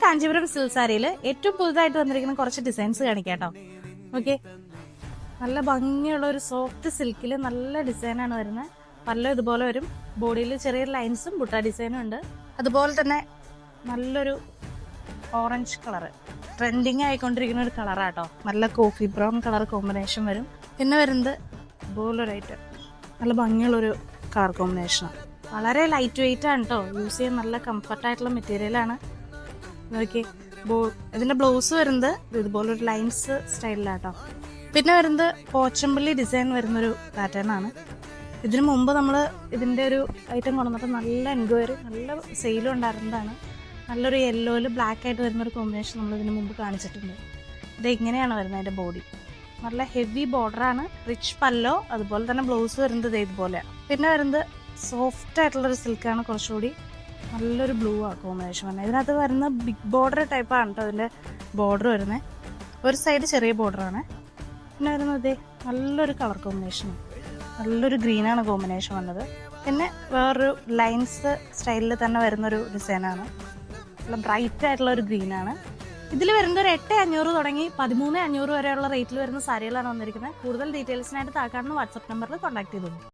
Kanchipuram silk സാരിയിൽ ഏറ്റവും പുതുതായിട്ട് വന്നിരിക്കുന്ന കുറച്ച് ഡിസൈൻസ് കാണിക്കാം കേട്ടോ. ഓക്കെ, നല്ല ഭംഗിയുള്ള ഒരു സോഫ്റ്റ് സിൽക്കിൽ നല്ല ഡിസൈനാണ് വരുന്നത്. പല്ല ഇതുപോലെ വരും, ബോഡിയിൽ ചെറിയ ലൈൻസും ബുട്ട ഡിസൈനും ഉണ്ട്. അതുപോലെ തന്നെ നല്ലൊരു ഓറഞ്ച് കളറ് ട്രെൻഡിങ് ആയിക്കൊണ്ടിരിക്കുന്ന ഒരു കളറാട്ടോ. നല്ല കോഫി ബ്രൗൺ കളർ കോമ്പിനേഷൻ വരും. പിന്നെ വരുന്നത് ഇതുപോലൊരായിട്ട് നല്ല ഭംഗിയുള്ളൊരു കളർ കോമ്പിനേഷനാണ്. വളരെ ലൈറ്റ് വെയിറ്റ് ആണ് കേട്ടോ, യൂസ് ചെയ്യാൻ നല്ല കംഫർട്ടായിട്ടുള്ള മെറ്റീരിയലാണ്. നോക്കി, ഇതിൻ്റെ ബ്ലൗസ് വരുന്നത് ഇതുപോലൊരു ലൈൻസ് സ്റ്റൈലിലാട്ടോ. പിന്നെ വരുന്നത് പോച്ചമ്പള്ളി ഡിസൈൻ വരുന്നൊരു പാറ്റേൺ ആണ്. ഇതിനു മുമ്പ് നമ്മൾ ഇതിൻ്റെ ഒരു ഐറ്റം കൊണ്ടുവന്നിട്ട് നല്ല എൻക്വയറി, നല്ല സെയിലും ഉണ്ടായിരുന്നതാണ്. നല്ലൊരു യെല്ലോയിൽ ബ്ലാക്ക് ആയിട്ട് വരുന്നൊരു കോമ്പിനേഷൻ നമ്മൾ ഇതിന് മുമ്പ് കാണിച്ചിട്ടുണ്ട്. ഇത് ഇങ്ങനെയാണ് വരുന്നത്. അതിൻ്റെ ബോഡി നല്ല ഹെവി ബോർഡറാണ്, റിച്ച് പല്ലോ, അതുപോലെ തന്നെ ബ്ലൗസ് വരുന്നത് ഇതുപോലെയാണ്. പിന്നെ വരുന്നത് സോഫ്റ്റ് ആയിട്ടുള്ളൊരു സിൽക്കാണ്, കുറച്ചുകൂടി നല്ലൊരു ബ്ലൂ ആ കോമ്പിനേഷൻ വരുന്നത്. ഇതിനകത്ത് വരുന്ന ബിഗ് ബോർഡർ ടൈപ്പാണ് കേട്ടോ അതിൻ്റെ ബോർഡർ വരുന്നത്. ഒരു സൈഡ് ചെറിയ ബോർഡറാണ്. പിന്നെ വരുന്നത് നല്ലൊരു കളർ കോമ്പിനേഷൻ, നല്ലൊരു ഗ്രീനാണ് കോമ്പിനേഷൻ വന്നത്. പിന്നെ വേറൊരു ലൈൻസ് സ്റ്റൈലിൽ തന്നെ വരുന്നൊരു ഡിസൈനാണ്, നല്ല ബ്രൈറ്റ് ആയിട്ടുള്ള ഒരു ഗ്രീനാണ്. ഇതിൽ വരുന്നത് ഒരു 8,500 തുടങ്ങി 13,500 വരെയുള്ള റേറ്റിൽ വരുന്ന സാരികളാണ് വന്നിരിക്കുന്നത്. കൂടുതൽ ഡീറ്റെയിൽസിനായിട്ട് താഴെ കാണുന്ന വാട്സപ്പ് നമ്പറിൽ കോൺടാക്ട് ചെയ്തോളൂ.